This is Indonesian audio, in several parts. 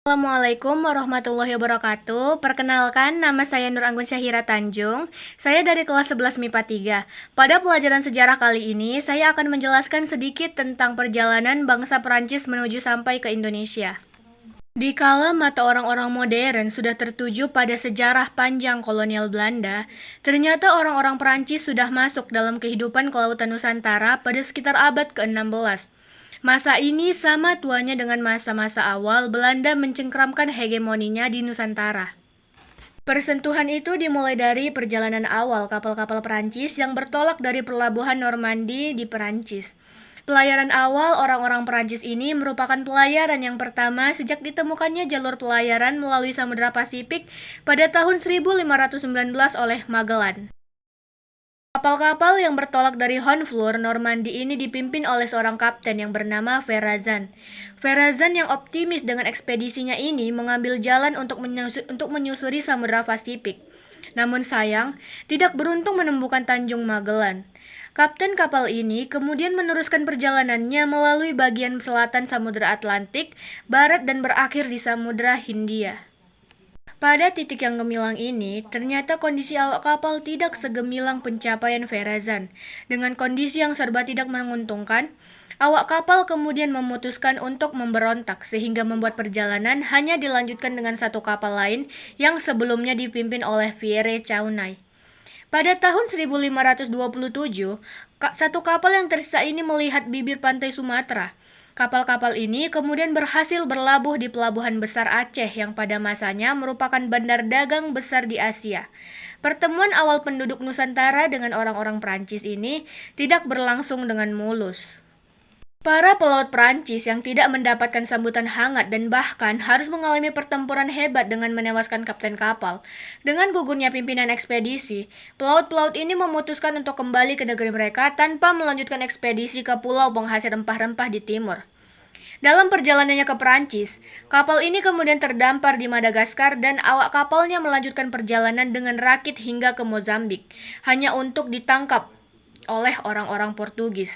Assalamualaikum warahmatullahi wabarakatuh. Perkenalkan, nama saya Nur Anggun Syahira Tanjung. Saya dari kelas 11 MIPA 3. Pada pelajaran sejarah kali ini, saya akan menjelaskan sedikit tentang perjalanan bangsa Perancis menuju sampai ke Indonesia. Di kala mata orang-orang modern sudah tertuju pada sejarah panjang kolonial Belanda, ternyata orang-orang Perancis sudah masuk dalam kehidupan kelautan Nusantara pada sekitar abad ke-16. Masa ini sama tuanya dengan masa-masa awal Belanda mencengkramkan hegemoninya di Nusantara. Persentuhan itu dimulai dari perjalanan awal kapal-kapal Perancis yang bertolak dari pelabuhan Normandy di Perancis. Pelayaran awal orang-orang Perancis ini merupakan pelayaran yang pertama sejak ditemukannya jalur pelayaran melalui Samudra Pasifik pada tahun 1519 oleh Magellan. Kapal-kapal yang bertolak dari Honfleur, Normandy ini dipimpin oleh seorang kapten yang bernama Verrazan. Verrazan yang optimis dengan ekspedisinya ini mengambil jalan untuk menyusuri Samudra Pasifik. Namun sayang, tidak beruntung menemukan Tanjung Magellan. Kapten kapal ini kemudian meneruskan perjalanannya melalui bagian selatan Samudra Atlantik, barat dan berakhir di Samudra Hindia. Pada titik yang gemilang ini, ternyata kondisi awak kapal tidak segemilang pencapaian Verrazan. Dengan kondisi yang serba tidak menguntungkan, awak kapal kemudian memutuskan untuk memberontak sehingga membuat perjalanan hanya dilanjutkan dengan satu kapal lain yang sebelumnya dipimpin oleh Pierre Chaunay. Pada tahun 1527, satu kapal yang tersisa ini melihat bibir pantai Sumatera. Kapal-kapal ini kemudian berhasil berlabuh di pelabuhan besar Aceh yang pada masanya merupakan bandar dagang besar di Asia. Pertemuan awal penduduk Nusantara dengan orang-orang Prancis ini tidak berlangsung dengan mulus. Para pelaut Prancis yang tidak mendapatkan sambutan hangat dan bahkan harus mengalami pertempuran hebat dengan menewaskan kapten kapal. Dengan gugurnya pimpinan ekspedisi, pelaut-pelaut ini memutuskan untuk kembali ke negeri mereka tanpa melanjutkan ekspedisi ke pulau penghasil rempah-rempah di timur. Dalam perjalanannya ke Perancis, kapal ini kemudian terdampar di Madagaskar dan awak kapalnya melanjutkan perjalanan dengan rakit hingga ke Mozambik, hanya untuk ditangkap oleh orang-orang Portugis.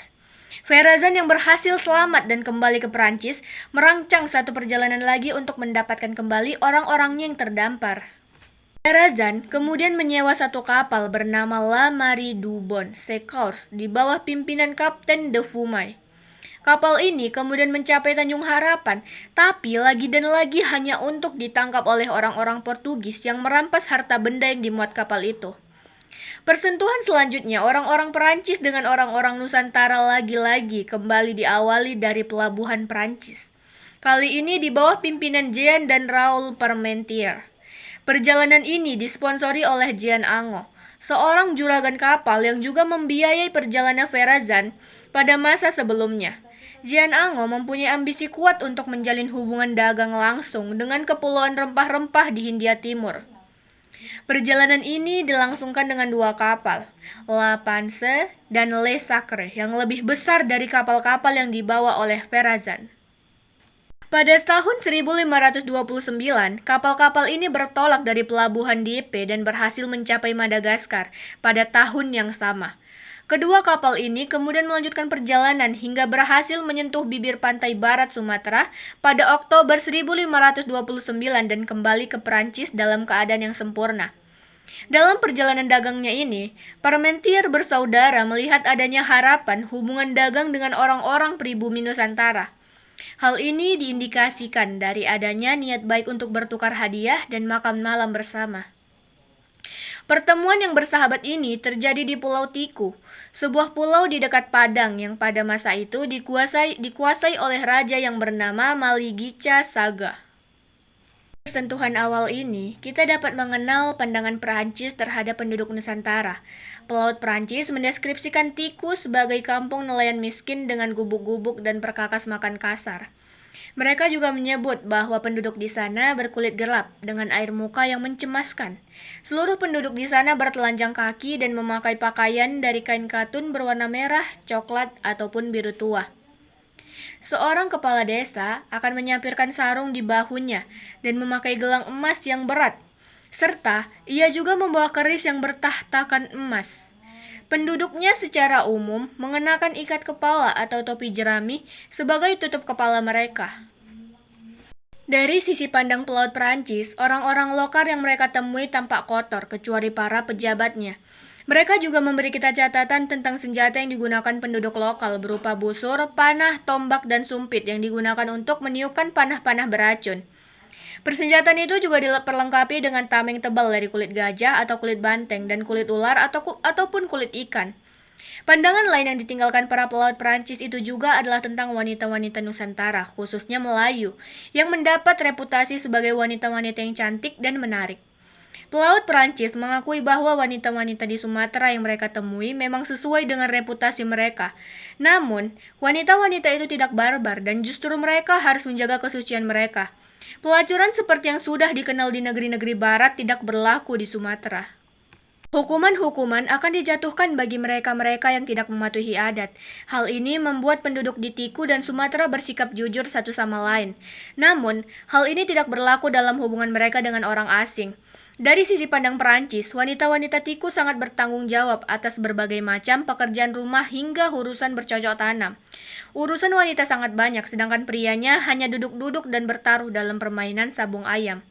Verrazan yang berhasil selamat dan kembali ke Perancis merancang satu perjalanan lagi untuk mendapatkan kembali orang-orangnya yang terdampar. Verrazan kemudian menyewa satu kapal bernama La Marie du Bon Secours di bawah pimpinan Kapten de Fumay. Kapal ini kemudian mencapai Tanjung Harapan, tapi lagi dan lagi hanya untuk ditangkap oleh orang-orang Portugis yang merampas harta benda yang dimuat kapal itu. Persentuhan selanjutnya orang-orang Perancis dengan orang-orang Nusantara lagi-lagi kembali diawali dari pelabuhan Perancis. Kali ini di bawah pimpinan Jean dan Raoul Parmentier. Perjalanan ini disponsori oleh Jean Ango, seorang juragan kapal yang juga membiayai perjalanan Verrazan pada masa sebelumnya. Jean Ango mempunyai ambisi kuat untuk menjalin hubungan dagang langsung dengan kepulauan rempah-rempah di Hindia Timur. Perjalanan ini dilangsungkan dengan dua kapal, La Panse dan Le Sacre, yang lebih besar dari kapal-kapal yang dibawa oleh Verrazan. Pada tahun 1529, kapal-kapal ini bertolak dari pelabuhan Dieppe dan berhasil mencapai Madagaskar pada tahun yang sama. Kedua kapal ini kemudian melanjutkan perjalanan hingga berhasil menyentuh bibir pantai barat Sumatera pada Oktober 1529 dan kembali ke Perancis dalam keadaan yang sempurna. Dalam perjalanan dagangnya ini, Parmentier bersaudara melihat adanya harapan hubungan dagang dengan orang-orang pribumi Nusantara. Hal ini diindikasikan dari adanya niat baik untuk bertukar hadiah dan makan malam bersama. Pertemuan yang bersahabat ini terjadi di Pulau Tiku, sebuah pulau di dekat Padang yang pada masa itu dikuasai oleh raja yang bernama Maligica Saga. Sentuhan awal ini, kita dapat mengenal pandangan Perancis terhadap penduduk Nusantara. Pelaut Perancis mendeskripsikan Tiku sebagai kampung nelayan miskin dengan gubuk-gubuk dan perkakas makan kasar. Mereka juga menyebut bahwa penduduk di sana berkulit gelap dengan air muka yang mencemaskan. Seluruh penduduk di sana bertelanjang kaki dan memakai pakaian dari kain katun berwarna merah, coklat, ataupun biru tua. Seorang kepala desa akan menyampirkan sarung di bahunya dan memakai gelang emas yang berat, serta ia juga membawa keris yang bertahtakan emas. Penduduknya secara umum mengenakan ikat kepala atau topi jerami sebagai tutup kepala mereka. Dari sisi pandang pelaut Perancis, orang-orang lokal yang mereka temui tampak kotor, kecuali para pejabatnya. Mereka juga memberi kita catatan tentang senjata yang digunakan penduduk lokal berupa busur, panah, tombak, dan sumpit yang digunakan untuk meniupkan panah-panah beracun. Persenjataan itu juga diperlengkapi dengan tameng tebal dari kulit gajah atau kulit banteng dan kulit ular ataupun kulit ikan. Pandangan lain yang ditinggalkan para pelaut Perancis itu juga adalah tentang wanita-wanita Nusantara, khususnya Melayu, yang mendapat reputasi sebagai wanita-wanita yang cantik dan menarik. Pelaut Perancis mengakui bahwa wanita-wanita di Sumatera yang mereka temui memang sesuai dengan reputasi mereka. Namun, wanita-wanita itu tidak barbar dan justru mereka harus menjaga kesucian mereka. Pelacuran seperti yang sudah dikenal di negeri-negeri barat tidak berlaku di Sumatera. Hukuman-hukuman akan dijatuhkan bagi mereka-mereka yang tidak mematuhi adat. Hal ini membuat penduduk di Tiku dan Sumatera bersikap jujur satu sama lain. Namun, hal ini tidak berlaku dalam hubungan mereka dengan orang asing. Dari sisi pandang Perancis, wanita-wanita Tiku sangat bertanggung jawab atas berbagai macam pekerjaan rumah hingga urusan bercocok tanam. Urusan wanita sangat banyak, sedangkan prianya hanya duduk-duduk dan bertaruh dalam permainan sabung ayam.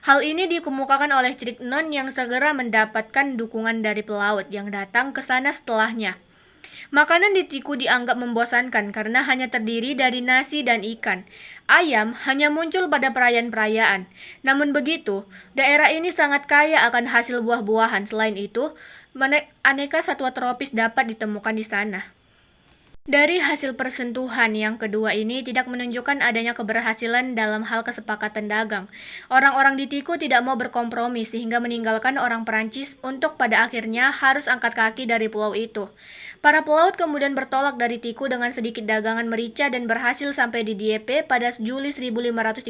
Hal ini dikemukakan oleh Crik Non yang segera mendapatkan dukungan dari pelaut yang datang ke sana setelahnya. Makanan di Tiku dianggap membosankan karena hanya terdiri dari nasi dan ikan. Ayam hanya muncul pada perayaan-perayaan. Namun begitu, daerah ini sangat kaya akan hasil buah-buahan. Selain itu, aneka satwa tropis dapat ditemukan di sana. Dari hasil persentuhan yang kedua ini tidak menunjukkan adanya keberhasilan dalam hal kesepakatan dagang. Orang-orang di Tiku tidak mau berkompromi sehingga meninggalkan orang Perancis untuk pada akhirnya harus angkat kaki dari pulau itu. Para pelaut kemudian bertolak dari Tiku dengan sedikit dagangan merica dan berhasil sampai di Dieppe pada Juli 1530.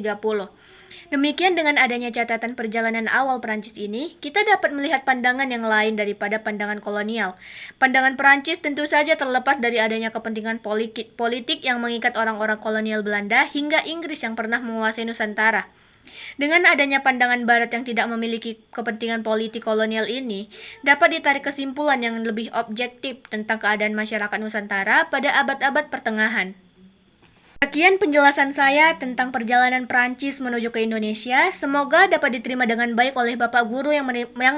Demikian dengan adanya catatan perjalanan awal Perancis ini, kita dapat melihat pandangan yang lain daripada pandangan kolonial. Pandangan Perancis tentu saja terlepas dari adanya kepentingan politik yang mengikat orang-orang kolonial Belanda hingga Inggris yang pernah menguasai Nusantara. Dengan adanya pandangan Barat yang tidak memiliki kepentingan politik kolonial ini, dapat ditarik kesimpulan yang lebih objektif tentang keadaan masyarakat Nusantara pada abad-abad pertengahan. Sekian penjelasan saya tentang perjalanan Perancis menuju ke Indonesia. Semoga dapat diterima dengan baik oleh Bapak Guru yang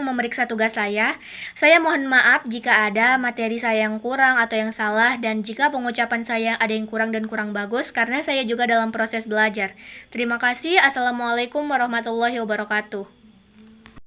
memeriksa tugas saya. Saya mohon maaf jika ada materi saya yang kurang atau yang salah dan jika pengucapan saya ada yang kurang dan kurang bagus karena saya juga dalam proses belajar. Terima kasih. Assalamualaikum warahmatullahi wabarakatuh.